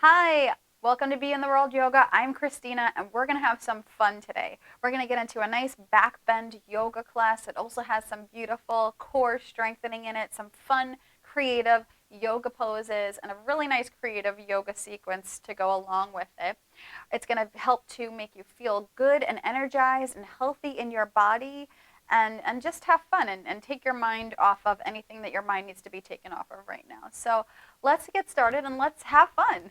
Hi, welcome to Be in the World Yoga. I'm Christina, and we're going to have some fun today. We're going to get into a nice back bend yoga class. It also has some beautiful core strengthening in it, some fun, creative yoga poses, and a really nice creative yoga sequence to go along with it. It's going to help to make you feel good and energized and healthy in your body. And just have fun and take your mind off of anything that your mind needs to be taken off of right now. So let's get started and let's have fun.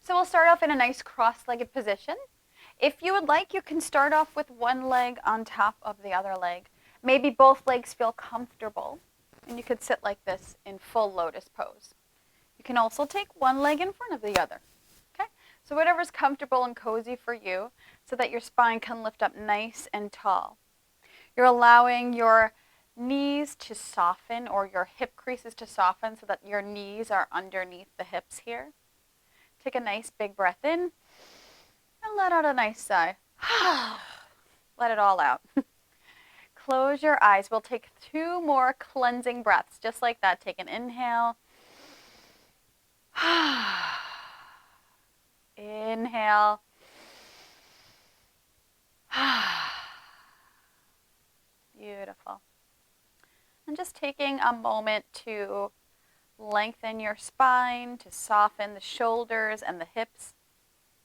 So we'll start off in a nice cross-legged position. If you would like, you can start off with one leg on top of the other leg. Maybe both legs feel comfortable, and you could sit like this in full lotus pose. You can also take one leg in front of the other. Okay? So whatever's comfortable and cozy for you so that your spine can lift up nice and tall. You're allowing your knees to soften or your hip creases to soften so that your knees are underneath the hips here. Take a nice big breath in and let out a nice sigh. Let it all out. Close your eyes. We'll take 2 more cleansing breaths, just like that. Take an inhale. Inhale. Beautiful. And just taking a moment to lengthen your spine, to soften the shoulders and the hips,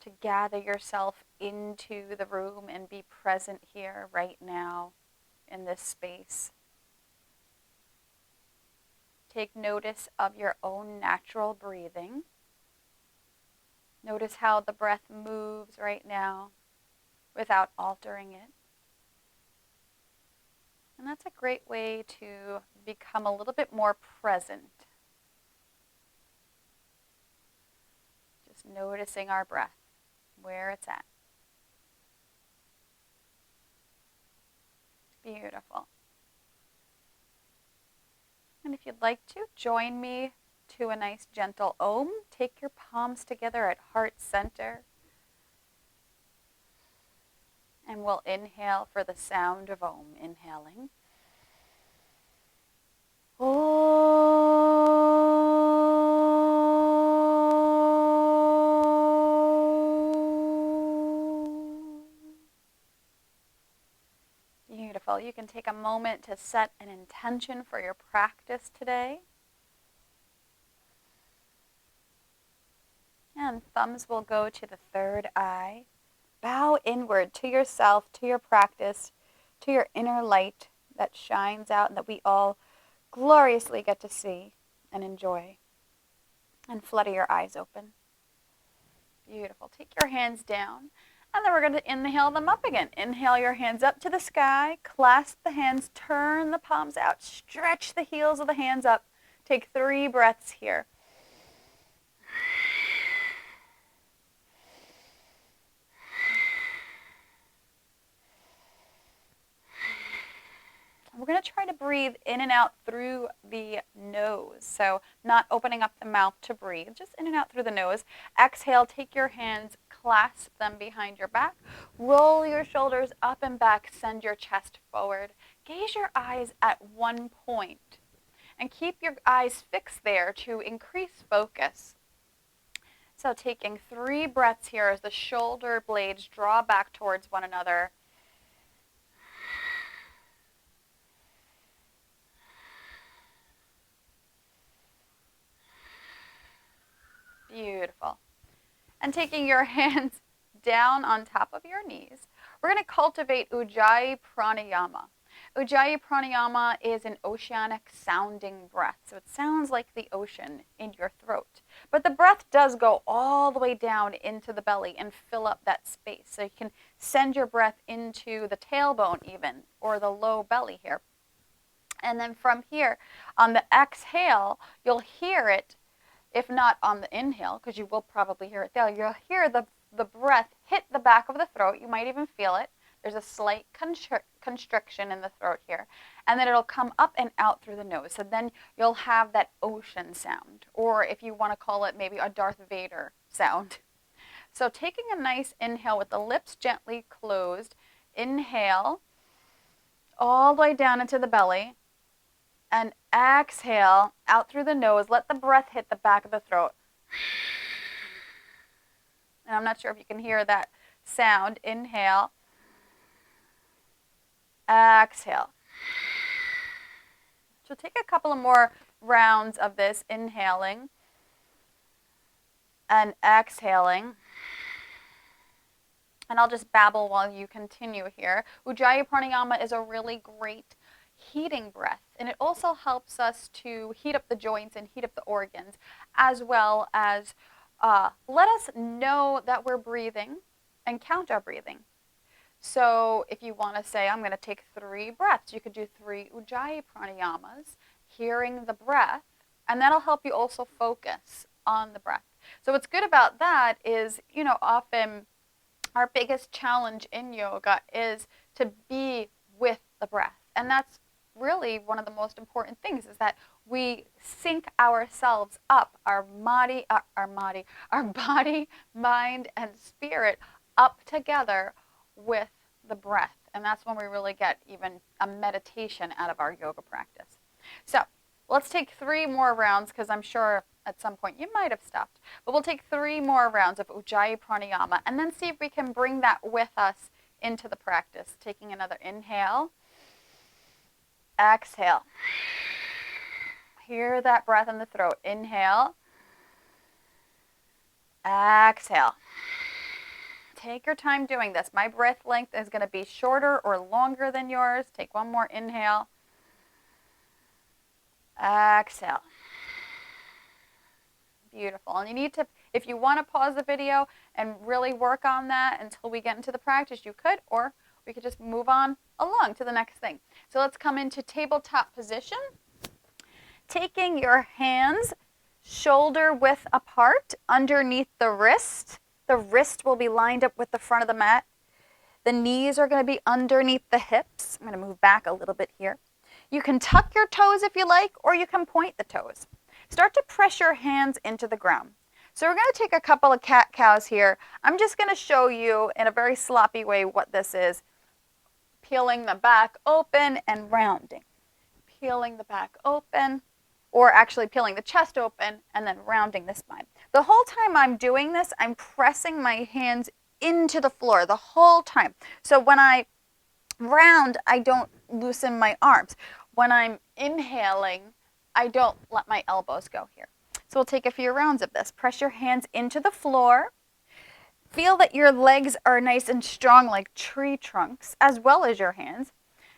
to gather yourself into the room and be present here right now in this space. Take notice of your own natural breathing. Notice how the breath moves right now without altering it. And that's a great way to become a little bit more present. Just noticing our breath, where it's at. Beautiful. And if you'd like to, join me to a nice gentle Om. Take your palms together at heart center. And we'll inhale for the sound of Om. Inhaling. Beautiful. You can take a moment to set an intention for your practice today. And thumbs will go to the third eye. Bow inward to yourself, to your practice, to your inner light that shines out and that we all gloriously get to see and enjoy. And flutter your eyes open. Beautiful. Take your hands down. And then we're going to inhale them up again. Inhale your hands up to the sky. Clasp the hands. Turn the palms out. Stretch the heels of the hands up. Take 3 breaths here. We're going to try to breathe in and out through the nose. So not opening up the mouth to breathe, just in and out through the nose. Exhale, take your hands, clasp them behind your back. Roll your shoulders up and back, send your chest forward. Gaze your eyes at one point and keep your eyes fixed there to increase focus. So taking 3 breaths here as the shoulder blades draw back towards one another. Beautiful. And taking your hands down on top of your knees, we're going to cultivate Ujjayi Pranayama. Ujjayi Pranayama is an oceanic sounding breath. So it sounds like the ocean in your throat. But the breath does go all the way down into the belly and fill up that space. So you can send your breath into the tailbone even, or the low belly here. And then from here, on the exhale, you'll hear it. If not on the inhale, because you will probably hear it there, you'll hear the breath hit the back of the throat. You might even feel it. There's a slight constriction in the throat here. And then it'll come up and out through the nose. So then you'll have that ocean sound. Or if you want to call it maybe a Darth Vader sound. So taking a nice inhale with the lips gently closed, inhale all the way down into the belly, and exhale out through the nose. Let the breath hit the back of the throat. And I'm not sure if you can hear that sound. Inhale, exhale. So take a couple of more rounds of this, inhaling and exhaling. And I'll just babble while you continue here. Ujjayi Pranayama is a really great heating breath, and it also helps us to heat up the joints and heat up the organs, as well as let us know that we're breathing and count our breathing. So if you want to say, I'm going to take 3 breaths, you could do 3 Ujjayi Pranayamas, hearing the breath, and that'll help you also focus on the breath. So what's good about that is, often our biggest challenge in yoga is to be with the breath. And that's really one of the most important things, is that we sync ourselves up, our body, mind, and spirit up together with the breath. And that's when we really get even a meditation out of our yoga practice. So let's take 3 more rounds, because I'm sure at some point you might have stopped. But we'll take 3 more rounds of Ujjayi Pranayama and then see if we can bring that with us into the practice. Taking another inhale, exhale. Hear that breath in the throat. Inhale, exhale. Take your time doing this. My breath length is going to be shorter or longer than yours. Take one more inhale, exhale. Beautiful. And you need to, if you want to pause the video and really work on that until we get into the practice, you could, or we could just move on along to the next thing. So let's come into tabletop position. Taking your hands shoulder width apart underneath the wrist. The wrist will be lined up with the front of the mat. The knees are going to be underneath the hips. I'm going to move back a little bit here. You can tuck your toes if you like, or you can point the toes. Start to press your hands into the ground. So we're going to take a couple of cat-cows here. I'm just going to show you in a very sloppy way what this is. Peeling the back open and rounding. Peeling the back open, or actually peeling the chest open and then rounding the spine. The whole time I'm doing this, I'm pressing my hands into the floor the whole time. So when I round, I don't loosen my arms. When I'm inhaling, I don't let my elbows go here. So we'll take a few rounds of this. Press your hands into the floor. Feel that your legs are nice and strong like tree trunks, as well as your hands.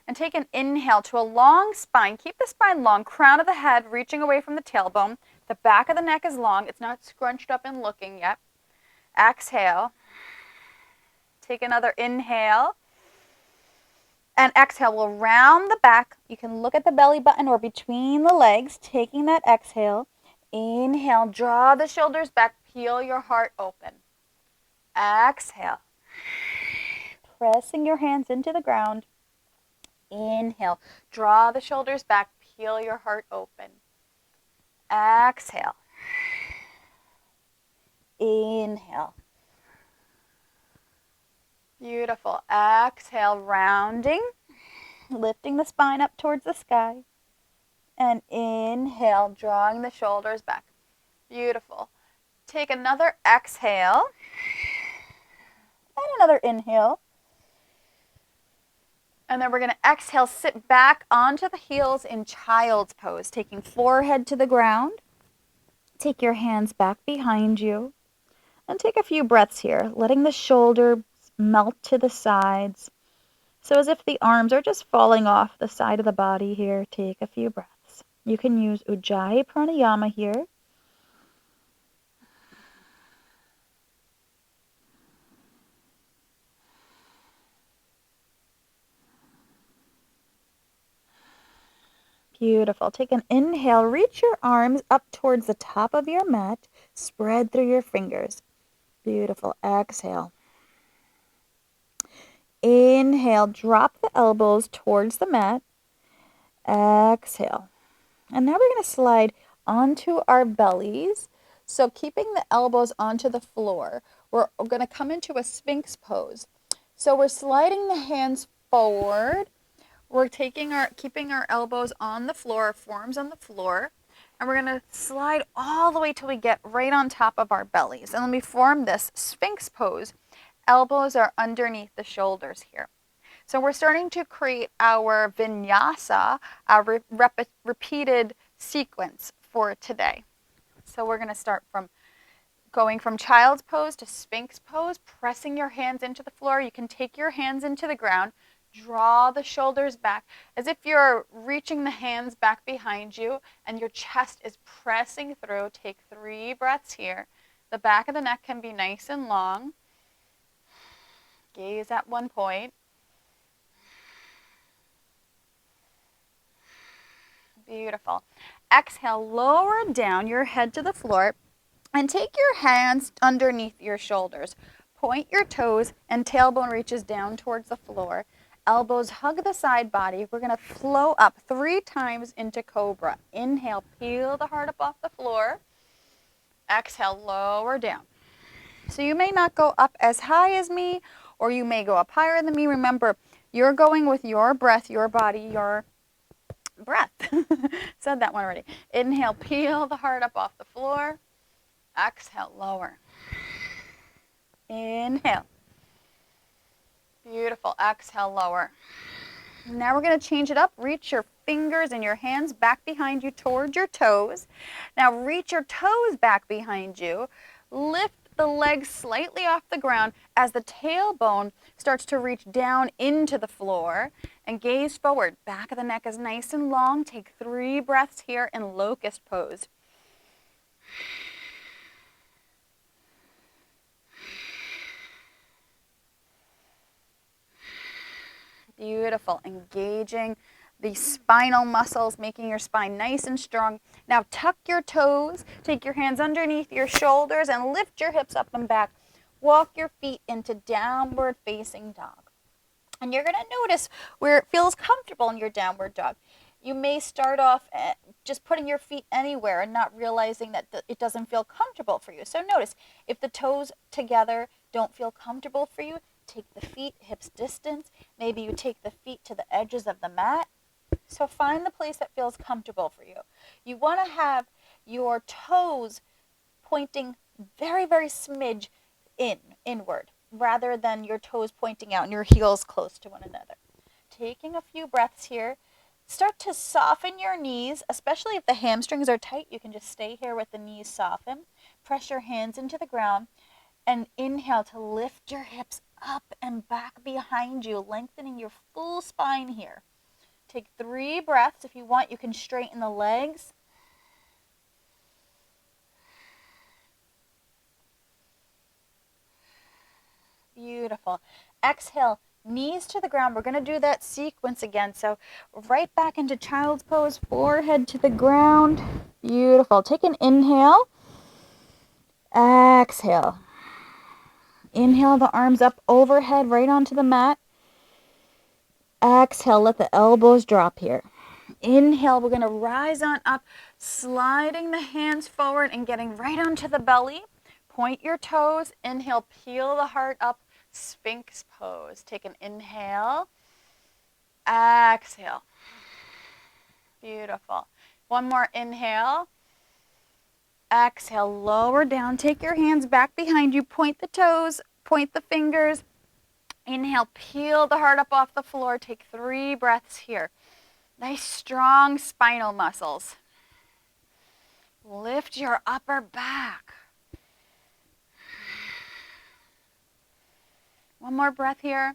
And take an inhale to a long spine. Keep the spine long, crown of the head reaching away from the tailbone. The back of the neck is long. It's not scrunched up and looking yet. Exhale. Take another inhale. And exhale, we'll round the back. You can look at the belly button or between the legs, taking that exhale. Inhale, draw the shoulders back, peel your heart open. Exhale. Pressing your hands into the ground. Inhale, draw the shoulders back, peel your heart open. Exhale. Inhale. Beautiful. Exhale, rounding, lifting the spine up towards the sky. And inhale, drawing the shoulders back. Beautiful. Take another exhale. And another inhale. And then we're going to exhale, sit back onto the heels in child's pose, taking forehead to the ground. Take your hands back behind you. And take a few breaths here, letting the shoulders melt to the sides. So as if the arms are just falling off the side of the body here. Take a few breaths. You can use Ujjayi Pranayama here. Beautiful. Take an inhale. Reach your arms up towards the top of your mat. Spread through your fingers. Beautiful. Exhale. Inhale. Drop the elbows towards the mat. Exhale. And now we're going to slide onto our bellies. So keeping the elbows onto the floor, we're going to come into a Sphinx pose. So we're sliding the hands forward. We're keeping our elbows on the floor, forearms on the floor, and we're going to slide all the way till we get right on top of our bellies. And when we form this Sphinx pose, elbows are underneath the shoulders here. So we're starting to create our vinyasa, our repeated sequence for today. So we're going to start from going from child's pose to Sphinx pose, pressing your hands into the floor. You can take your hands into the ground, draw the shoulders back as if you're reaching the hands back behind you and your chest is pressing through. Take 3 breaths here. The back of the neck can be nice and long. Gaze at one point. Beautiful. Exhale, lower down your head to the floor and take your hands underneath your shoulders. Point your toes and tailbone reaches down towards the floor. Elbows hug the side body. We're going to flow up 3 times into cobra. Inhale, peel the heart up off the floor. Exhale, lower down. So you may not go up as high as me, or you may go up higher than me. Remember, you're going with your breath, your body, your breath. Said that one already. Inhale, peel the heart up off the floor. Exhale, lower. Inhale. Beautiful. Exhale, lower. Now we're going to change it up. Reach your fingers and your hands back behind you towards your toes. Now reach your toes back behind you. Lift the legs slightly off the ground as the tailbone starts to reach down into the floor, and gaze forward. Back of the neck is nice and long. Take 3 breaths here in locust pose. Beautiful. Engaging the spinal muscles, making your spine nice and strong. Now tuck your toes, take your hands underneath your shoulders and lift your hips up and back. Walk your feet into downward facing dog. And you're going to notice where it feels comfortable in your downward dog. You may start off just putting your feet anywhere and not realizing that it doesn't feel comfortable for you. So notice, if the toes together don't feel comfortable for you, take the feet hips distance. Maybe you take the feet to the edges of the mat. So find the place that feels comfortable for you. You want to have your toes pointing very, very smidge inward, rather than your toes pointing out and your heels close to one another. Taking a few breaths here. Start to soften your knees, especially if the hamstrings are tight. You can just stay here with the knees softened. Press your hands into the ground and inhale to lift your hips up and back behind you, lengthening your full spine here. Take 3 breaths. If you want, you can straighten the legs. Beautiful. Exhale, knees to the ground. We're going to do that sequence again. So right back into child's pose, forehead to the ground. Beautiful. Take an inhale. Exhale. Inhale the arms up overhead right onto the mat. Exhale, let the elbows drop here. Inhale, we're going to rise on up, sliding the hands forward and getting right onto the belly. Point your toes. Inhale, peel the heart up, Sphinx pose. Take an inhale. Exhale. Beautiful. One more inhale. Exhale, lower down. Take your hands back behind you. Point the toes, point the fingers. Inhale, peel the heart up off the floor. Take 3 breaths here. Nice, strong spinal muscles. Lift your upper back. One more breath here.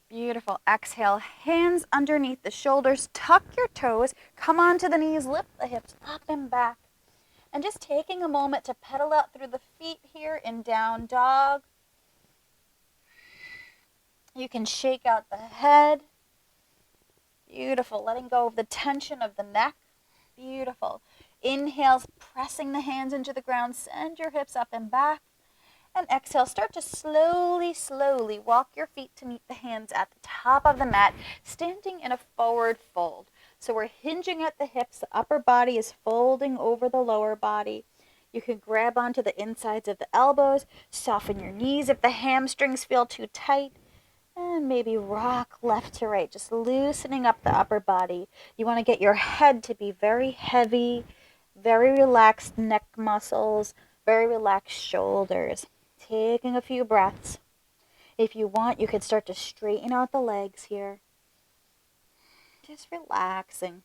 Beautiful. Exhale, hands underneath the shoulders. Tuck your toes. Come onto the knees. Lift the hips up and back. And just taking a moment to pedal out through the feet here in down dog. You can shake out the head. Beautiful. Letting go of the tension of the neck. Beautiful. Inhales, pressing the hands into the ground. Send your hips up and back. And exhale, start to slowly walk your feet to meet the hands at the top of the mat, standing in a forward fold. So we're hinging at the hips. The upper body is folding over the lower body. You can grab onto the insides of the elbows, soften your knees if the hamstrings feel too tight, and maybe rock left to right, just loosening up the upper body. You want to get your head to be very heavy, very relaxed neck muscles, very relaxed shoulders. Taking a few breaths. If you want, you can start to straighten out the legs here. Just relaxing.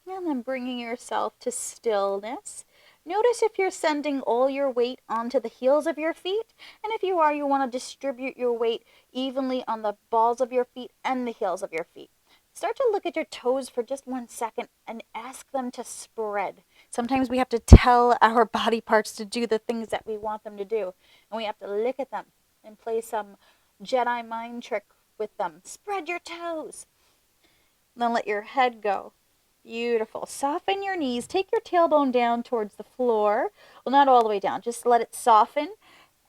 And then bringing yourself to stillness. Notice if you're sending all your weight onto the heels of your feet. And if you are, you want to distribute your weight evenly on the balls of your feet and the heels of your feet. Start to look at your toes for just 1 second and ask them to spread. Sometimes we have to tell our body parts to do the things that we want them to do. And we have to look at them and play some Jedi mind trick with them. Spread your toes. Then let your head go. Beautiful. Soften your knees. Take your tailbone down towards the floor. Well, not all the way down. Just let it soften.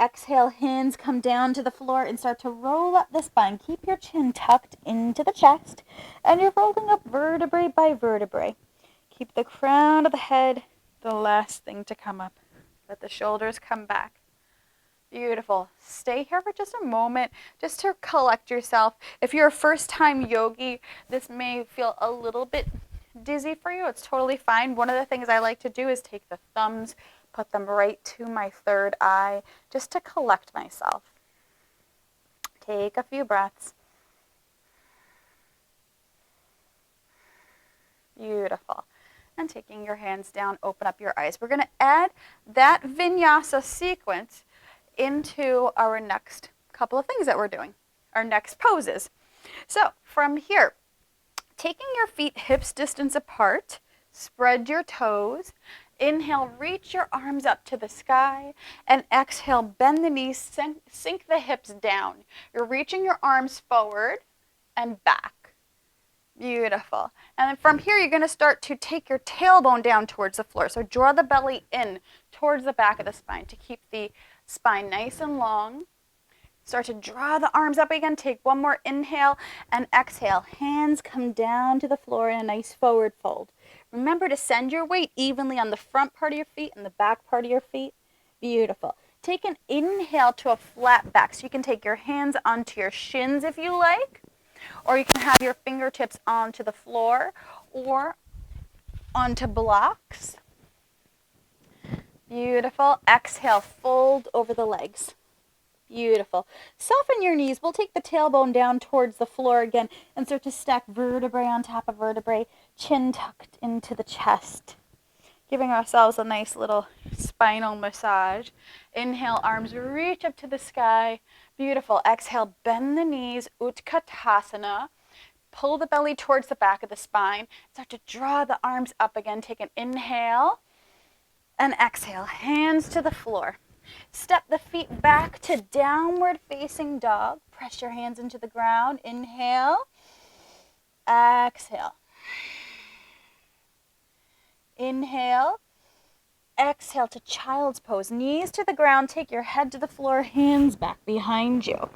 Exhale, hands come down to the floor and start to roll up the spine. Keep your chin tucked into the chest. And you're rolling up vertebrae by vertebrae. Keep the crown of the head the last thing to come up. Let the shoulders come back. Beautiful. Stay here for just a moment, just to collect yourself. If you're a first-time yogi, this may feel a little bit dizzy for you. It's totally fine. One of the things I like to do is take the thumbs, put them right to my third eye, just to collect myself. Take a few breaths. Beautiful. And taking your hands down, open up your eyes. We're going to add that vinyasa sequence into our next couple of things that we're doing, our next poses. So from here, taking your feet hips distance apart, spread your toes. Inhale, reach your arms up to the sky, and exhale, bend the knees, sink the hips down. You're reaching your arms forward and back. Beautiful. And then from here, you're going to start to take your tailbone down towards the floor. So draw the belly in towards the back of the spine to keep the spine nice and long. Start to draw the arms up again. Take one more inhale and exhale. Hands come down to the floor in a nice forward fold. Remember to send your weight evenly on the front part of your feet and the back part of your feet. Beautiful. Take an inhale to a flat back. So you can take your hands onto your shins if you like, or you can have your fingertips onto the floor or onto blocks. Beautiful. Exhale, fold over the legs. Beautiful. Soften your knees. We'll take the tailbone down towards the floor again and start to stack vertebrae on top of vertebrae, chin tucked into the chest. Giving ourselves a nice little spinal massage. Inhale, arms reach up to the sky. Beautiful. Exhale, bend the knees, Utkatasana. Pull the belly towards the back of the spine. Start to draw the arms up again. Take an inhale and exhale. Hands to the floor. Step the feet back to downward facing dog. Press your hands into the ground. Inhale. Exhale. Inhale. Exhale to child's pose. Knees to the ground. Take your head to the floor. Hands back behind you.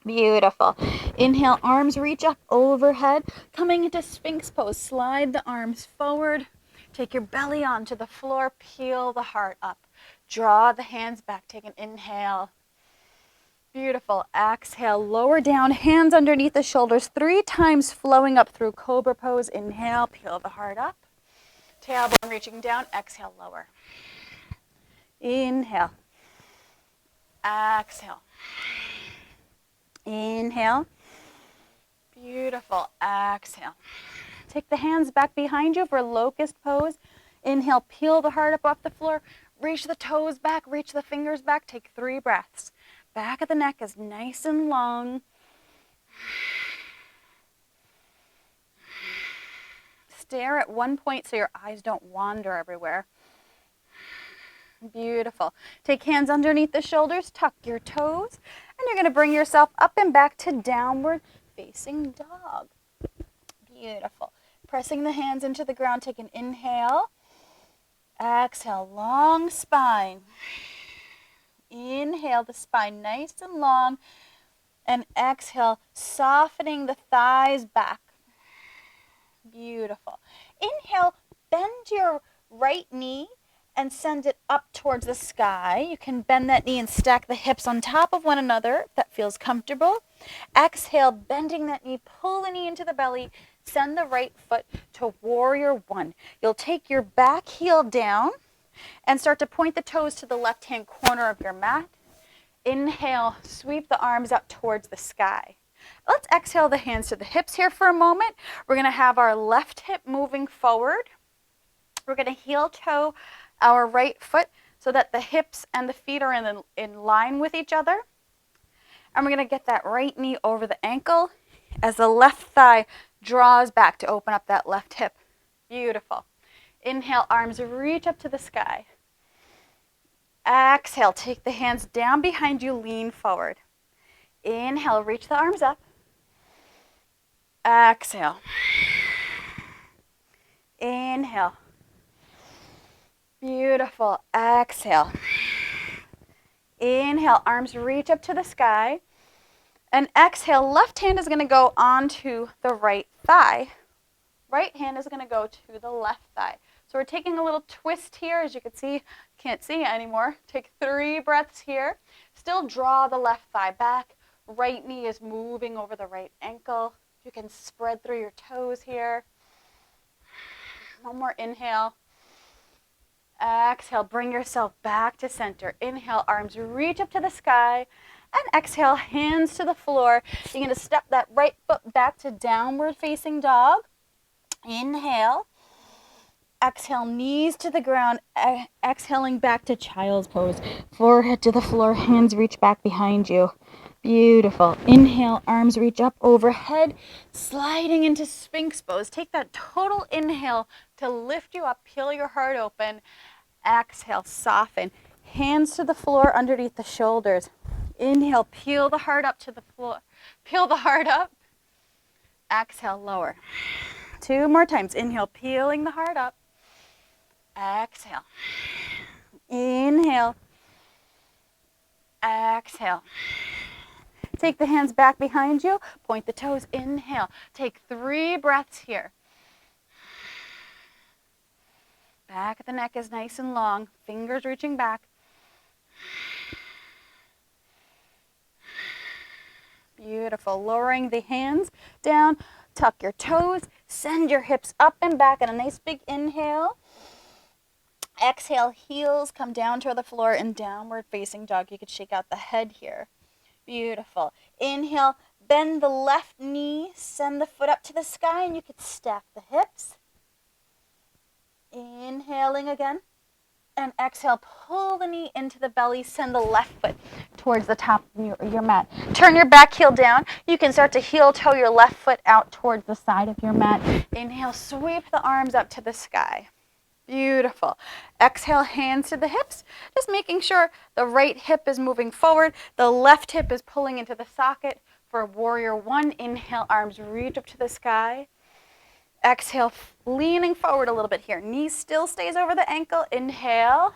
Beautiful. Inhale, arms reach up overhead. Coming into Sphinx pose. Slide the arms forward. Take your belly onto the floor. Peel the heart up. Draw the hands back. Take an inhale. Beautiful. Exhale, lower down, hands underneath the shoulders 3 times, flowing up through Cobra pose. Inhale, peel the heart up. Tailbone reaching down. Exhale, lower. Inhale. Exhale. Inhale. Beautiful. Exhale. Take the hands back behind you for locust pose. Inhale, peel the heart up off the floor. Reach the toes back, reach the fingers back. Take 3 breaths. Back of the neck is nice and long. Stare at one point so your eyes don't wander everywhere. Beautiful. Take hands underneath the shoulders, tuck your toes, and you're going to bring yourself up and back to downward facing dog. Beautiful. Pressing the hands into the ground, take an inhale. Exhale, long spine. Inhale, the spine nice and long. And exhale, softening the thighs back. Beautiful. Inhale, bend your right knee and send it up towards the sky. You can bend that knee and stack the hips on top of one another if that feels comfortable. Exhale, bending that knee, pull the knee into the belly, send the right foot to warrior one. You'll take your back heel down and start to point the toes to the left-hand corner of your mat. Inhale, sweep the arms up towards the sky. Let's exhale the hands to the hips here for a moment. We're going to have our left hip moving forward. We're going to heel toe our right foot so that the hips and the feet are in line with each other. And we're going to get that right knee over the ankle as the left thigh draws back to open up that left hip. Beautiful. Inhale, arms reach up to the sky. Exhale, take the hands down behind you, lean forward. Inhale, reach the arms up. Exhale. Inhale. Beautiful. Exhale. Inhale, arms reach up to the sky. And exhale, left hand is going to go onto the right thigh. Right hand is going to go to the left thigh. So we're taking a little twist here. As you can see, can't see it anymore. Take 3 breaths here. Still draw the left thigh back. Right knee is moving over the right ankle. You can spread through your toes here. One more inhale. Exhale, bring yourself back to center. Inhale, arms reach up to the sky. And exhale, hands to the floor. You're going to step that right foot back to downward facing dog. Inhale. Exhale, knees to the ground. Exhaling back to child's pose. Forehead to the floor, hands reach back behind you. Beautiful. Inhale, arms reach up overhead, sliding into Sphinx pose. Take that total inhale to lift you up, peel your heart open. Exhale, soften. Hands to the floor underneath the shoulders. Inhale, peel the heart up to the floor. Peel the heart up. Exhale, lower. 2 more times. Inhale, peeling the heart up. Exhale. Inhale. Exhale. Take the hands back behind you. Point the toes. Inhale. Take 3 breaths here. Back of the neck is nice and long. Fingers reaching back. Beautiful. Lowering the hands down. Tuck your toes. Send your hips up and back in a nice big inhale. Exhale, heels come down toward the floor in downward facing dog. You could shake out the head here. Beautiful. Inhale, bend the left knee, send the foot up to the sky, and you could stack the hips. Inhaling again. And exhale, pull the knee into the belly, send the left foot towards the top of your mat. Turn your back heel down. You can start to heel toe your left foot out towards the side of your mat. Inhale, sweep the arms up to the sky. Beautiful. Exhale, hands to the hips, just making sure the right hip is moving forward. The left hip is pulling into the socket for warrior one. Inhale, arms reach up to the sky. Exhale, leaning forward a little bit here. Knee still stays over the ankle. Inhale.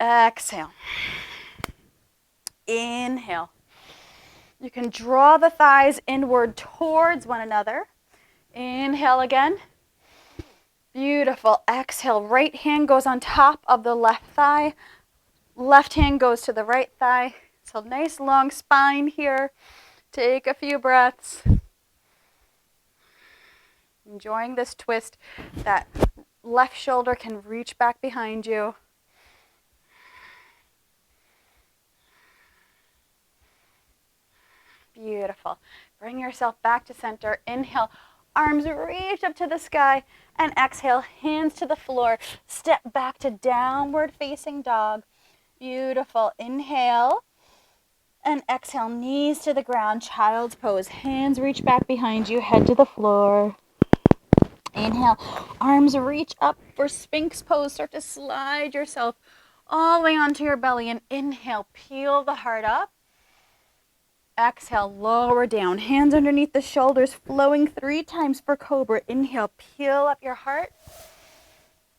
Exhale. Inhale. You can draw the thighs inward towards one another. Inhale again. Beautiful. Exhale. Right hand goes on top of the left thigh. Left hand goes to the right thigh. So nice long spine here. Take a few breaths. Enjoying this twist. That left shoulder can reach back behind you. Beautiful. Bring yourself back to center. Inhale. Arms reach up to the sky. And exhale, hands to the floor. Step back to downward facing dog. Beautiful. Inhale. And exhale, knees to the ground, child's pose. Hands reach back behind you, head to the floor. Inhale, arms reach up for Sphinx pose. Start to slide yourself all the way onto your belly. And inhale, peel the heart up. Exhale, lower down. Hands underneath the shoulders, flowing 3 times for cobra. Inhale, peel up your heart.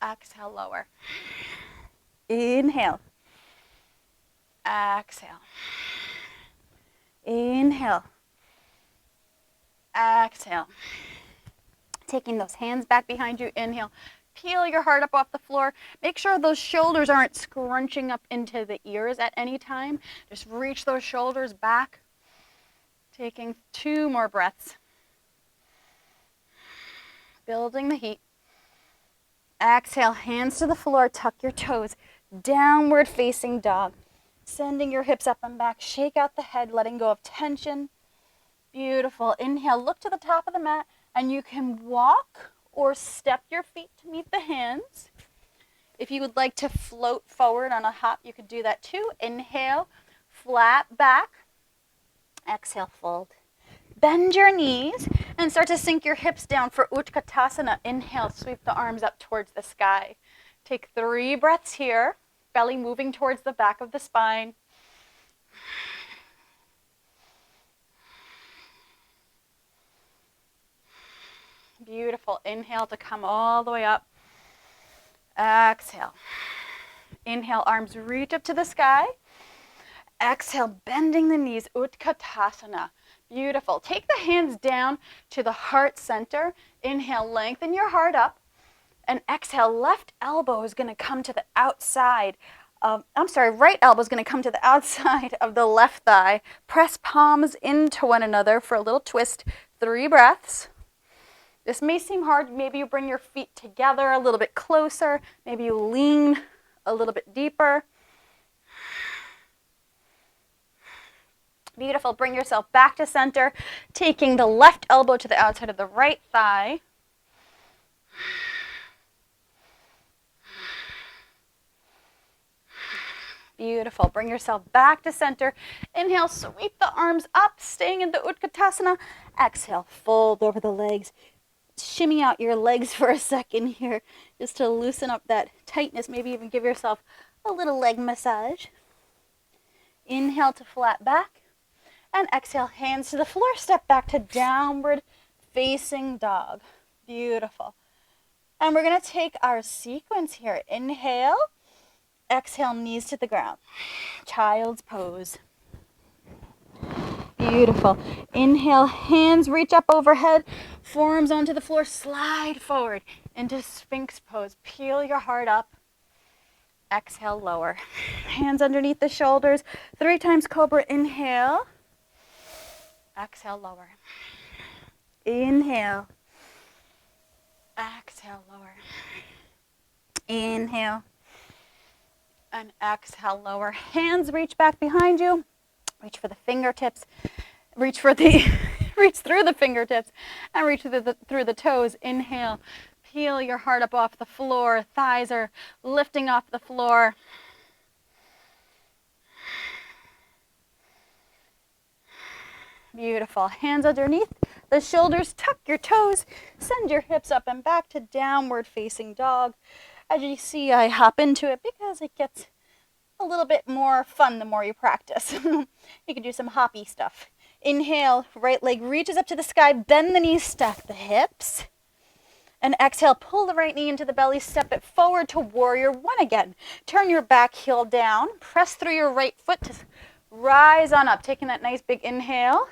Exhale, lower. Inhale. Exhale. Inhale. Exhale. Taking those hands back behind you. Inhale. Peel your heart up off the floor. Make sure those shoulders aren't scrunching up into the ears at any time. Just reach those shoulders back. Taking 2 more breaths. Building the heat. Exhale, hands to the floor, tuck your toes. Downward facing dog. Sending your hips up and back. Shake out the head, letting go of tension. Beautiful. Inhale, look to the top of the mat, and you can walk or step your feet to meet the hands. If you would like to float forward on a hop, you could do that too. Inhale, flat back. Exhale, fold. Bend your knees and start to sink your hips down for Utkatasana. Inhale, sweep the arms up towards the sky. Take 3 breaths here, belly moving towards the back of the spine. Beautiful. Inhale to come all the way up. Exhale. Inhale, arms reach up to the sky. Exhale, bending the knees, Utkatasana. Beautiful. Take the hands down to the heart center. Inhale, lengthen your heart up. And exhale, left elbow is going to come to the outside. Right elbow is going to come to the outside of the left thigh. Press palms into one another for a little twist. 3 breaths. This may seem hard. Maybe you bring your feet together a little bit closer. Maybe you lean a little bit deeper. Beautiful. Bring yourself back to center, taking the left elbow to the outside of the right thigh. Beautiful. Bring yourself back to center. Inhale, sweep the arms up, staying in the Utkatasana. Exhale, fold over the legs. Shimmy out your legs for a second here, just to loosen up that tightness. Maybe even give yourself a little leg massage. Inhale to flat back. And exhale, hands to the floor. Step back to downward facing dog. Beautiful. And we're going to take our sequence here. Inhale. Exhale, knees to the ground. Child's pose. Beautiful. Inhale, hands reach up overhead. Forearms onto the floor. Slide forward into Sphinx pose. Peel your heart up. Exhale, lower. Hands underneath the shoulders. 3 times cobra. Inhale. Exhale, lower. Inhale. Exhale, lower. Inhale. And exhale, lower. Hands reach back behind you. Reach for the fingertips. Reach through the fingertips and reach through the toes. Inhale. Peel your heart up off the floor. Thighs are lifting off the floor. Beautiful. Hands underneath the shoulders. Tuck your toes. Send your hips up and back to downward facing dog. As you see, I hop into it because it gets a little bit more fun the more you practice. You can do some hoppy stuff. Inhale, right leg reaches up to the sky. Bend the knees, stack the hips. And exhale, pull the right knee into the belly. Step it forward to warrior 1 again. Turn your back heel down. Press through your right foot to rise on up. Taking that nice big inhale.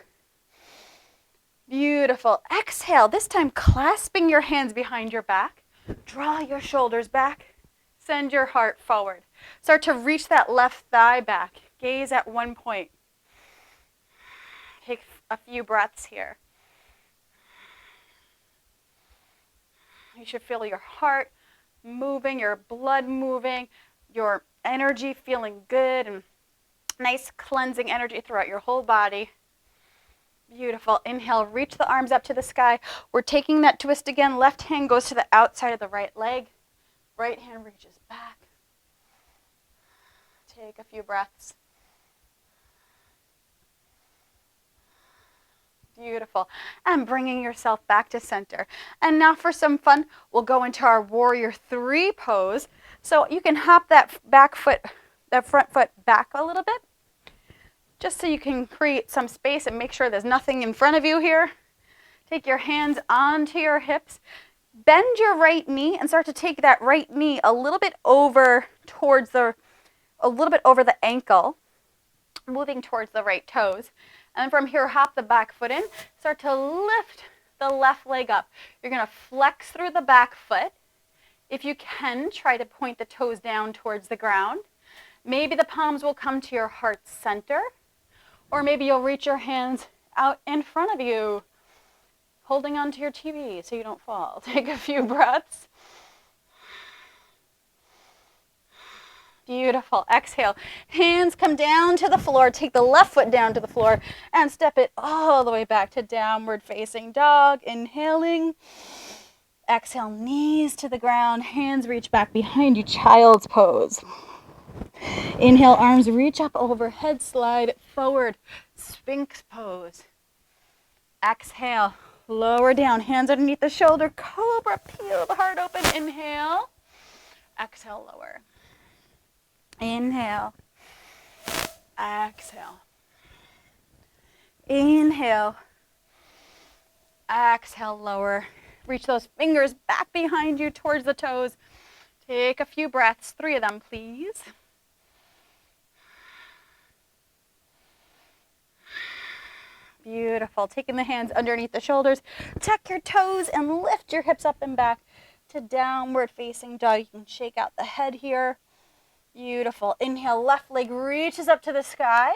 Beautiful. Exhale, this time clasping your hands behind your back. Draw your shoulders back. Send your heart forward. Start to reach that left thigh back. Gaze at one point. Take a few breaths here. You should feel your heart moving, your blood moving, your energy feeling good, and nice cleansing energy throughout your whole body. Beautiful. Inhale, reach the arms up to the sky. We're taking that twist again. Left hand goes to the outside of the right leg. Right hand reaches back. Take a few breaths. Beautiful. And bringing yourself back to center. And now for some fun, we'll go into our warrior 3 pose. So you can hop that front foot back a little bit, just so you can create some space and make sure there's nothing in front of you here. Take your hands onto your hips. Bend your right knee and start to take that right knee a little bit over the ankle, moving towards the right toes. And from here, hop the back foot in. Start to lift the left leg up. You're going to flex through the back foot. If you can, try to point the toes down towards the ground. Maybe the palms will come to your heart center, or maybe you'll reach your hands out in front of you, holding onto your TV so you don't fall. Take a few breaths. Beautiful. Exhale. Hands come down to the floor. Take the left foot down to the floor and step it all the way back to downward facing dog. Inhaling. Exhale, knees to the ground. Hands reach back behind you. Child's pose. Inhale, arms reach up overhead, slide forward. Sphinx pose. Exhale, lower down. Hands underneath the shoulder. Cobra, peel the heart open. Inhale. Exhale, lower. Inhale, exhale, inhale, exhale, lower. Reach those fingers back behind you towards the toes. Take a few breaths, 3 of them, please. Beautiful. Taking the hands underneath the shoulders. Tuck your toes and lift your hips up and back to downward facing dog. You can shake out the head here. Beautiful. Inhale, left leg reaches up to the sky.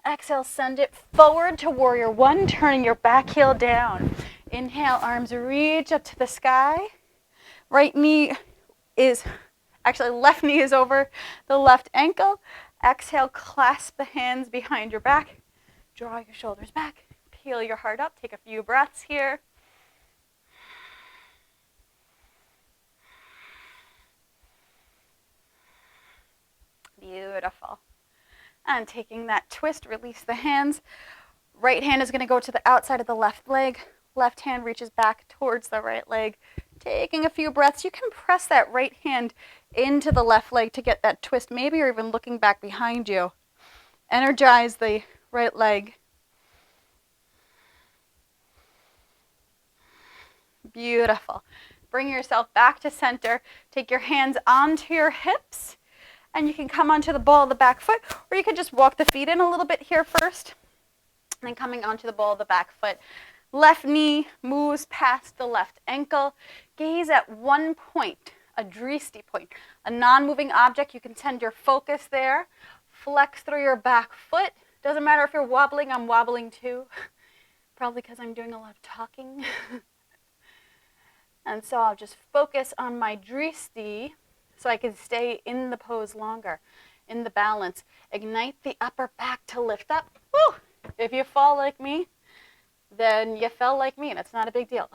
Exhale, send it forward to warrior 1, turning your back heel down. Inhale, arms reach up to the sky. Right knee is, actually left knee is over the left ankle. Exhale, clasp the hands behind your back. Draw your shoulders back. Peel your heart up. Take a few breaths here. Beautiful. And taking that twist, release the hands. Right hand is going to go to the outside of the left leg. Left hand reaches back towards the right leg. Taking a few breaths. You can press that right hand into the left leg to get that twist. Maybe you're even looking back behind you. Energize the right leg. Beautiful. Bring yourself back to center. Take your hands onto your hips. And you can come onto the ball of the back foot, or you can just walk the feet in a little bit here first. And then coming onto the ball of the back foot. Left knee moves past the left ankle. Gaze at one point, a dristi point, a non-moving object. You can send your focus there. Flex through your back foot. Doesn't matter if you're wobbling, I'm wobbling too. Probably because I'm doing a lot of talking. And so I'll just focus on my dristi so I can stay in the pose longer, in the balance. Ignite the upper back to lift up. Woo! If you fall like me, then you fell like me, and it's not a big deal.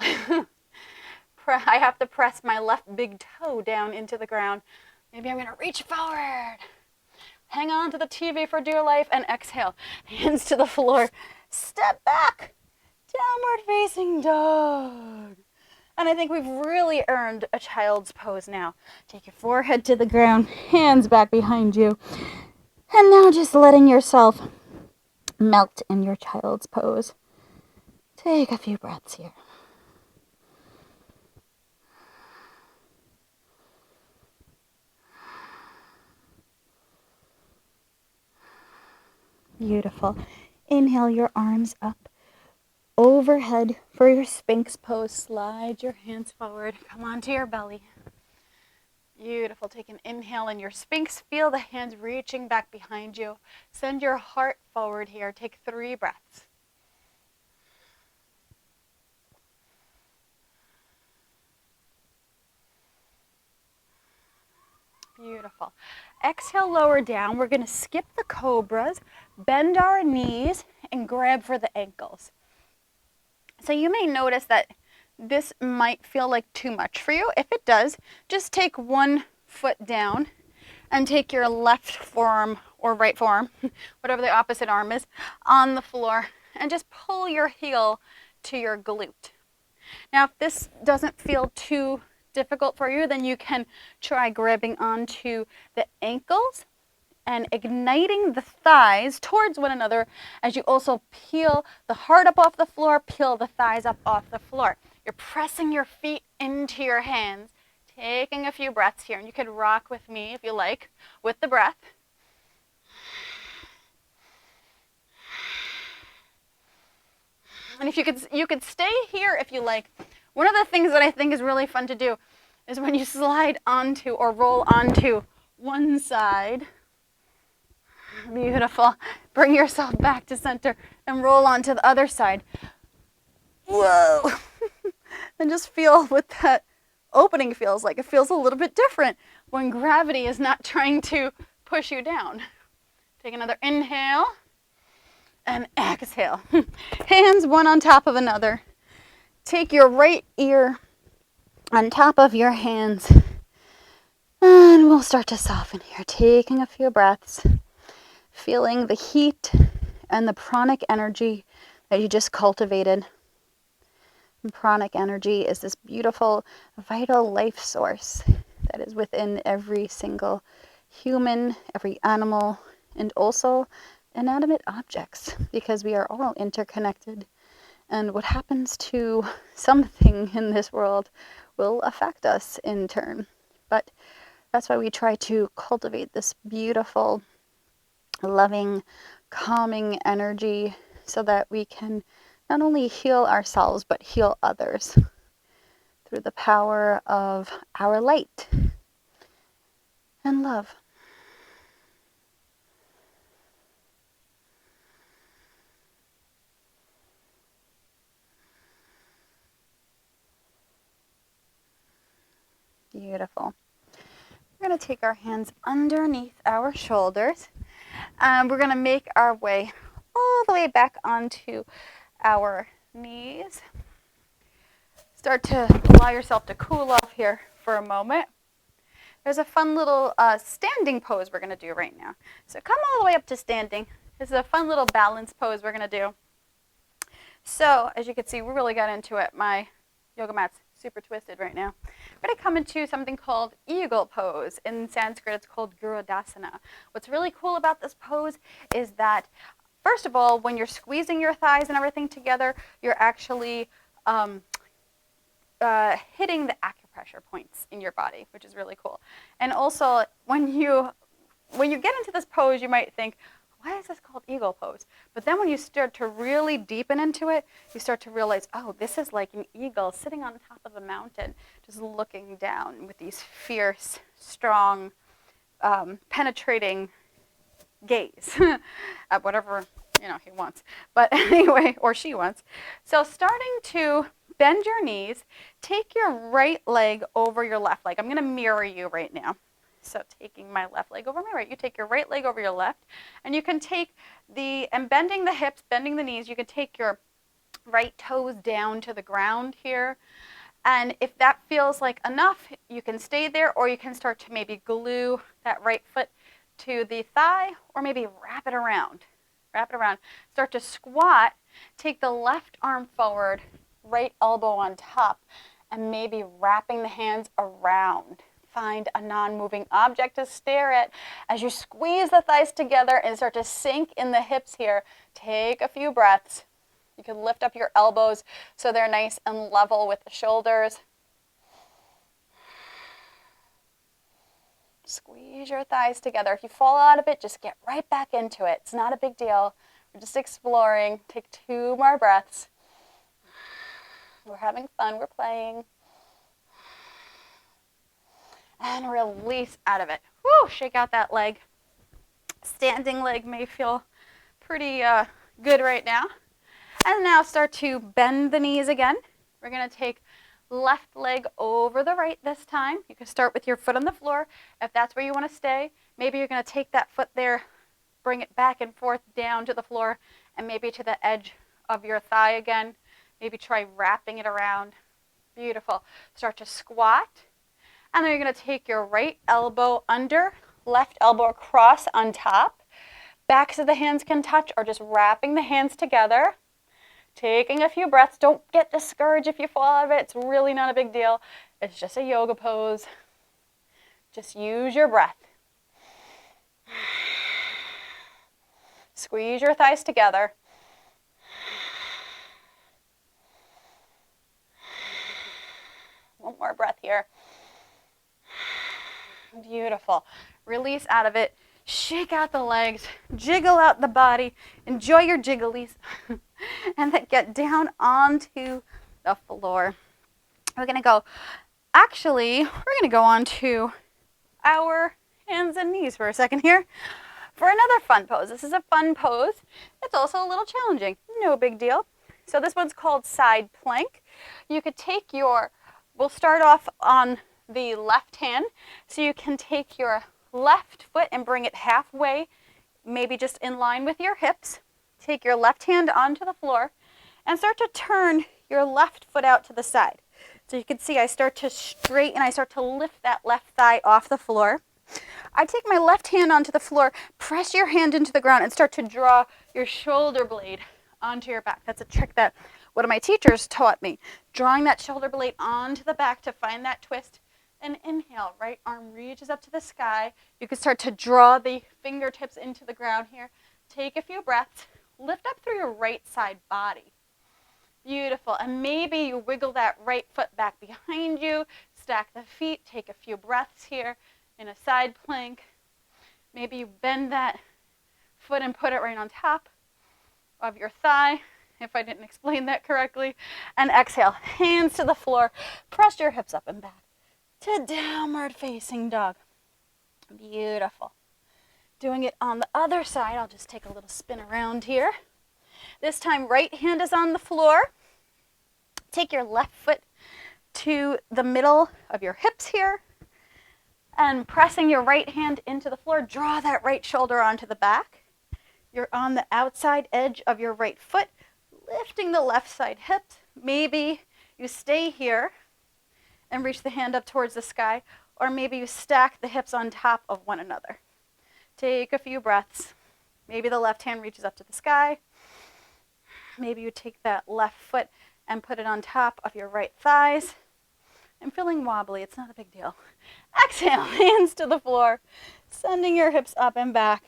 I have to press my left big toe down into the ground. Maybe I'm going to reach forward. Hang on to the TV for dear life, and exhale. Hands to the floor. Step back. Downward facing dog. And I think we've really earned a child's pose now. Take your forehead to the ground, hands back behind you. And now just letting yourself melt in your child's pose. Take a few breaths here. Beautiful. Inhale your arms up. Overhead for your Sphinx pose. Slide your hands forward. Come onto your belly. Beautiful. Take an inhale in your Sphinx. Feel the hands reaching back behind you. Send your heart forward here. Take 3 breaths. Beautiful. Exhale, lower down. We're going to skip the cobras, bend our knees, and grab for the ankles. So you may notice that this might feel like too much for you. If it does, just take one foot down and take your left forearm or right forearm, whatever the opposite arm is, on the floor and just pull your heel to your glute. Now, if this doesn't feel too difficult for you, then you can try grabbing onto the ankles and igniting the thighs towards one another as you also peel the heart up off the floor, peel the thighs up off the floor. You're pressing your feet into your hands, taking a few breaths here. And you could rock with me if you like, with the breath. And if you could stay here if you like. One of the things that I think is really fun to do is when you slide onto or roll onto one side. Beautiful. Bring yourself back to center and roll onto the other side. Whoa. And just feel what that opening feels like. It feels a little bit different when gravity is not trying to push you down. Take another inhale and exhale. Hands one on top of another. Take your right ear on top of your hands. And we'll start to soften here. Taking a few breaths. Feeling the heat and the pranic energy that you just cultivated. And pranic energy is this beautiful, vital life source that is within every single human, every animal, and also inanimate objects, because we are all interconnected. And what happens to something in this world will affect us in turn. But that's why we try to cultivate this beautiful, loving, calming energy so that we can not only heal ourselves, but heal others through the power of our light and love. Beautiful. We're going to take our hands underneath our shoulders. We're going to make our way all the way back onto our knees. Start to allow yourself to cool off here for a moment. There's a fun little standing pose we're going to do right now. So come all the way up to standing. This is a fun little balance pose we're going to do. So as you can see, we really got into it. My yoga mat's super twisted right now. We're going to come into something called eagle pose. In Sanskrit, it's called Gurudasana. What's really cool about this pose is that, first of all, when you're squeezing your thighs and everything together, you're actually hitting the acupressure points in your body, which is really cool. And also, when you get into this pose, you might think, why is this called eagle pose? But then when you start to really deepen into it, you start to realize, oh, this is like an eagle sitting on top of a mountain, just looking down with these fierce, strong, penetrating gaze at whatever, he wants. But anyway, or she wants. So starting to bend your knees, take your right leg over your left leg. I'm going to mirror you right now. So taking my left leg over my right, you take your right leg over your left, and you can take and bending the hips, bending the knees, you can take your right toes down to the ground here. And if that feels like enough, you can stay there, or you can start to maybe glue that right foot to the thigh, or maybe wrap it around. Wrap it around. Start to squat, take the left arm forward, right elbow on top, and maybe wrapping the hands around. Find a non-moving object to stare at as you squeeze the thighs together and start to sink in the hips here. Take a few breaths. You can lift up your elbows so they're nice and level with the shoulders. Squeeze your thighs together. If you fall out of it, just get right back into it. It's not a big deal. We're just exploring. Take 2 more breaths. We're having fun. We're playing. And release out of it. Woo, shake out that leg. Standing leg may feel pretty good right now. And now start to bend the knees again. We're going to take left leg over the right this time. You can start with your foot on the floor if that's where you want to stay. Maybe you're going to take that foot there, bring it back and forth down to the floor, and maybe to the edge of your thigh again. Maybe try wrapping it around. Beautiful. Start to squat. And then you're going to take your right elbow under, left elbow across on top. Backs of the hands can touch, or just wrapping the hands together. Taking a few breaths. Don't get discouraged if you fall out of it. It's really not a big deal. It's just a yoga pose. Just use your breath. Squeeze your thighs together. One more breath here. Beautiful. Release out of it. Shake out the legs. Jiggle out the body. Enjoy your jigglies. And then get down onto the floor. We're going to go Actually, we're going to go on to our hands and knees for a second here for another fun pose. This is a fun pose. It's also a little challenging. No big deal. So this one's called side plank. You could take we'll start off on the left hand. So you can take your left foot and bring it halfway, maybe just in line with your hips. Take your left hand onto the floor and start to turn your left foot out to the side. So you can see I start to straighten, I start to lift that left thigh off the floor. I take my left hand onto the floor, press your hand into the ground, and start to draw your shoulder blade onto your back. That's a trick that one of my teachers taught me. Drawing that shoulder blade onto the back to find that twist. And inhale, right arm reaches up to the sky. You can start to draw the fingertips into the ground here. Take a few breaths. Lift up through your right side body. Beautiful. And maybe you wiggle that right foot back behind you. Stack the feet. Take a few breaths here in a side plank. Maybe you bend that foot and put it right on top of your thigh, if I didn't explain that correctly. And exhale. Hands to the floor. Press your hips up and back to downward facing dog. Beautiful. Doing it on the other side. I'll just take a little spin around here. This time, right hand is on the floor. Take your left foot to the middle of your hips here. And pressing your right hand into the floor, draw that right shoulder onto the back. You're on the outside edge of your right foot, lifting the left side hips. Maybe you stay here and reach the hand up towards the sky, or maybe you stack the hips on top of one another. Take a few breaths. Maybe the left hand reaches up to the sky. Maybe you take that left foot and put it on top of your right thighs. I'm feeling wobbly. It's not a big deal. Exhale, hands to the floor, sending your hips up and back.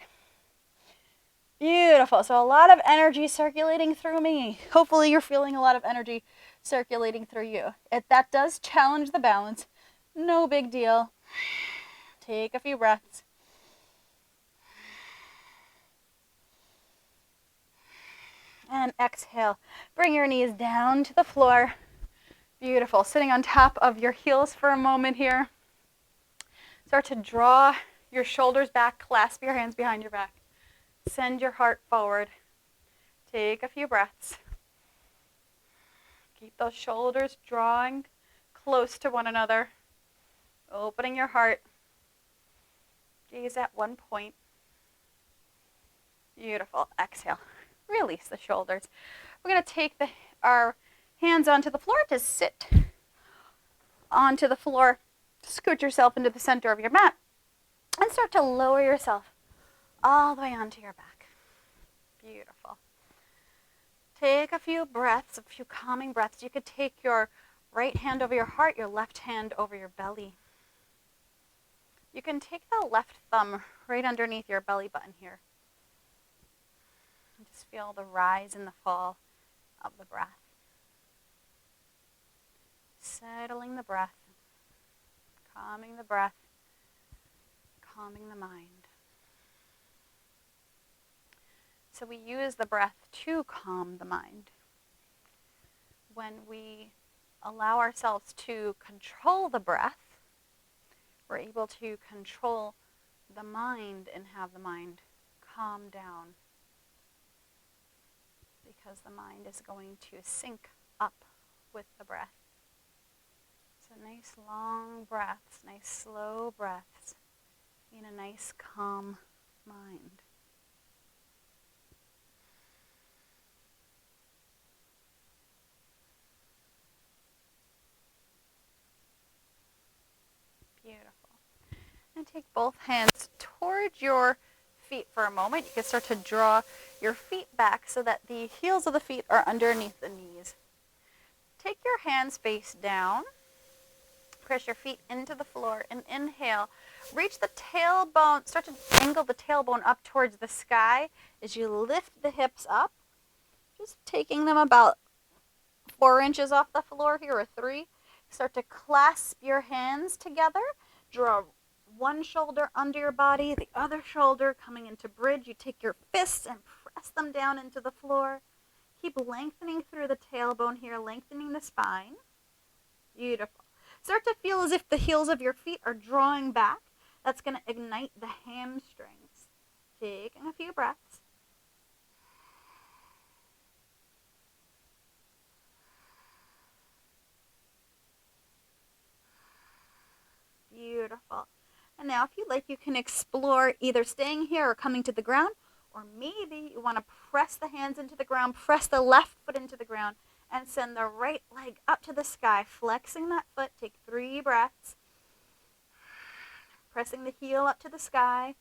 Beautiful. So a lot of energy circulating through me. Hopefully you're feeling a lot of energy circulating through you. That does challenge the balance. No big deal. Take a few breaths. And exhale. Bring your knees down to the floor. Beautiful. Sitting on top of your heels for a moment here. Start to draw your shoulders back. Clasp your hands behind your back. Send your heart forward. Take a few breaths. Keep those shoulders drawing close to one another. Opening your heart. Gaze at one point. Beautiful. Exhale. Release the shoulders. We're going to take our hands onto the floor to sit onto the floor. Scoot yourself into the center of your mat and start to lower yourself all the way onto your back. Beautiful. Take a few breaths, a few calming breaths. You could take your right hand over your heart, your left hand over your belly. You can take the left thumb right underneath your belly button here. And just feel the rise and the fall of the breath. Settling the breath, calming the breath, calming the mind. So we use the breath to calm the mind. When we allow ourselves to control the breath, we're able to control the mind and have the mind calm down, because the mind is going to sync up with the breath. So nice long breaths, nice slow breaths in a nice calm mind. Beautiful. And take both hands towards your feet for a moment. You can start to draw your feet back so that the heels of the feet are underneath the knees. Take your hands face down. Press your feet into the floor and inhale. Reach the tailbone, start to angle the tailbone up towards the sky as you lift the hips up. Just taking them about 4 inches off the floor here, or 3. Start to clasp your hands together. Draw one shoulder under your body, the other shoulder coming into bridge. You take your fists and press them down into the floor. Keep lengthening through the tailbone here, lengthening the spine. Beautiful. Start to feel as if the heels of your feet are drawing back. That's going to ignite the hamstrings. Taking a few breaths. Beautiful. And now if you like, you can explore either staying here or coming to the ground, or maybe you want to press the hands into the ground, press the left foot into the ground, and send the right leg up to the sky, flexing that foot. Take 3 breaths. Pressing the heel up to the sky.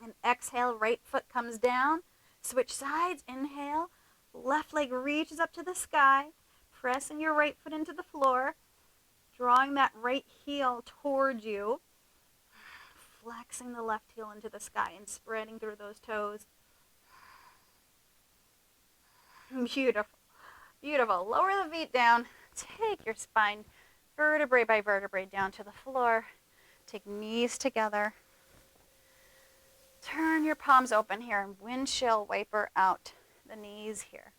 And exhale, right foot comes down. Switch sides, inhale. Left leg reaches up to the sky, pressing your right foot into the floor, drawing that right heel towards you, flexing the left heel into the sky and spreading through those toes. Beautiful. Beautiful. Lower the feet down. Take your spine vertebrae by vertebrae down to the floor. Take knees together. Turn your palms open here and windshield wiper out the knees here.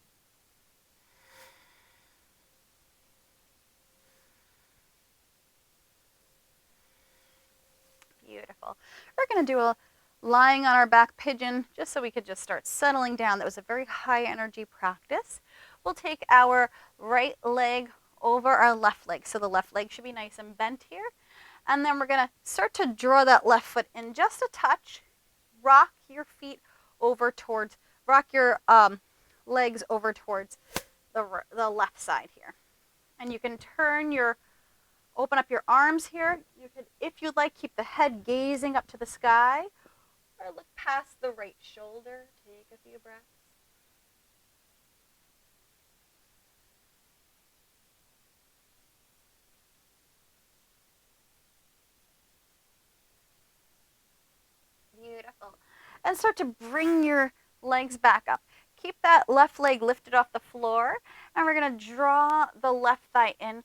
Beautiful. We're going to do a lying on our back pigeon just so we could just start settling down. That was a very high energy practice. We'll take our right leg over our left leg. So the left leg should be nice and bent here. And then we're going to start to draw that left foot in just a touch. Rock your feet over towards, rock your legs over towards the left side here. And you can open up your arms here. You could, if you'd like, keep the head gazing up to the sky or look past the right shoulder. Take a few breaths. Beautiful. And start to bring your legs back up. Keep that left leg lifted off the floor. And we're going to draw the left thigh in,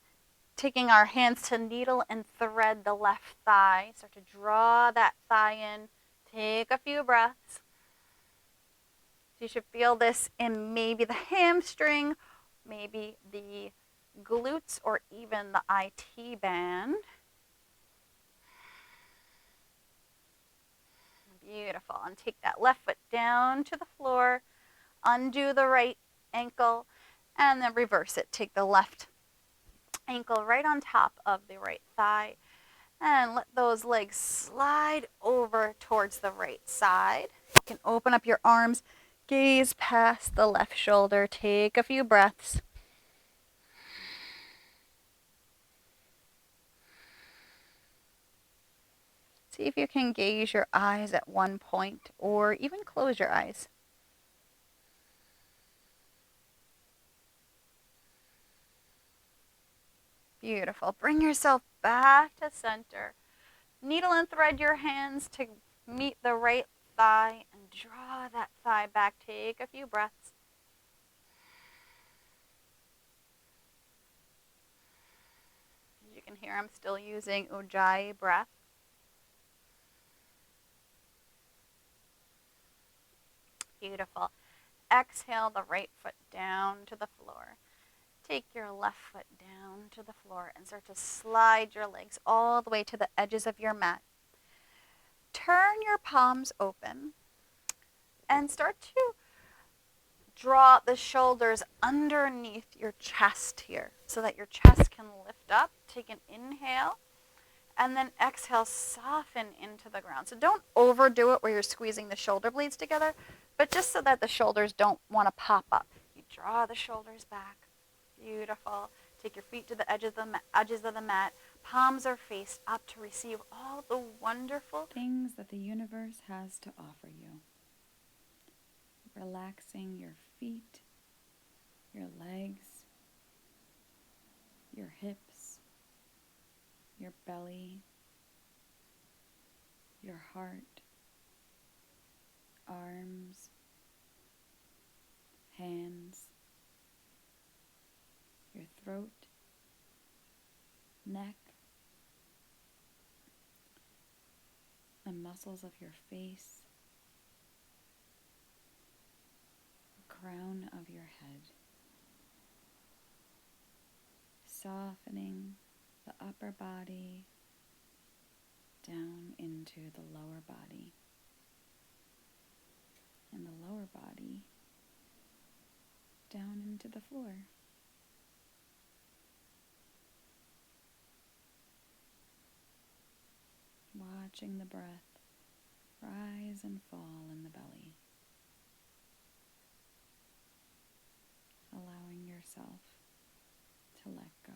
taking our hands to needle and thread the left thigh. Start to draw that thigh in. Take a few breaths. You should feel this in maybe the hamstring, maybe the glutes, or even the IT band. Beautiful. And take that left foot down to the floor. Undo the right ankle and then reverse it. Take the left ankle right on top of the right thigh and let those legs slide over towards the right side. You can open up your arms, gaze past the left shoulder. Take a few breaths. See if you can gaze your eyes at one point or even close your eyes. Beautiful. Bring yourself back to center. Needle and thread your hands to meet the right thigh and draw that thigh back. Take a few breaths. As you can hear, I'm still using Ujjayi breath. Beautiful. Exhale the right foot down to the floor. Take your left foot down to the floor and start to slide your legs all the way to the edges of your mat. Turn your palms open and start to draw the shoulders underneath your chest here so that your chest can lift up. Take an inhale and then exhale, soften into the ground. So don't overdo it where you're squeezing the shoulder blades together, but just so that the shoulders don't want to pop up. You draw the shoulders back. Beautiful. Take your feet to the edges of the mat. Palms are faced up to receive all the wonderful things that the universe has to offer you. Relaxing your feet, your legs, your hips, your belly, your heart, arms, hands, your throat, neck, the muscles of your face, the crown of your head. softening the upper body down into the lower body, and the lower body down into the floor. Watching the breath rise and fall in the belly. Allowing yourself to let go.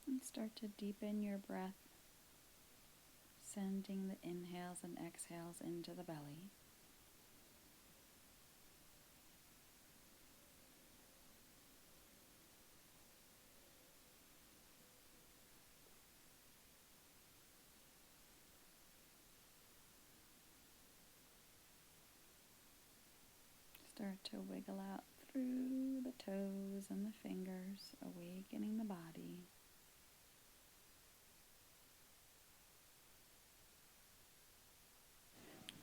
And start to deepen your breath, sending the inhales and exhales into the belly. Start to wiggle out through the toes and the fingers, awakening the body.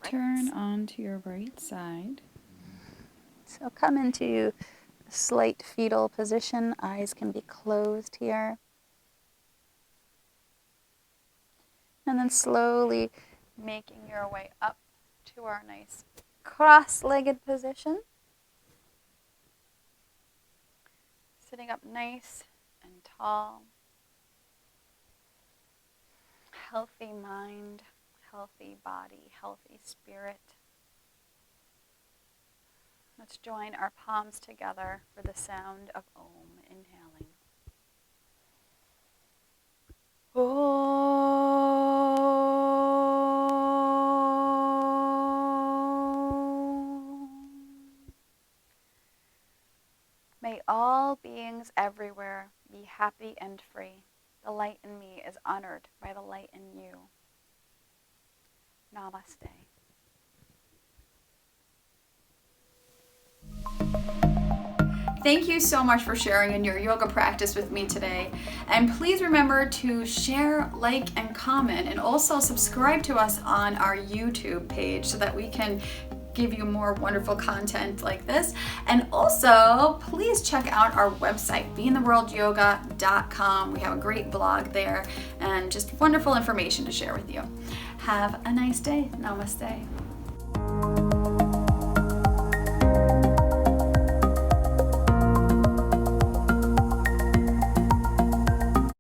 Right. Turn onto your right side. So come into a slight fetal position. Eyes can be closed here. And then slowly making your way up to our nice cross-legged position. Sitting up nice and tall. Healthy mind, healthy body, healthy spirit. Let's join our palms together for the sound of Om. Inhaling. May all beings everywhere be happy and free. The light in me is honored by the light in you. Namaste. Thank you so much for sharing in your yoga practice with me today. And please remember to share, like, and comment, and also subscribe to us on our YouTube page so that we can give you more wonderful content like this. And also, please check out our website, beintheworldyoga.com. We have a great blog there and just wonderful information to share with you. Have a nice day. Namaste.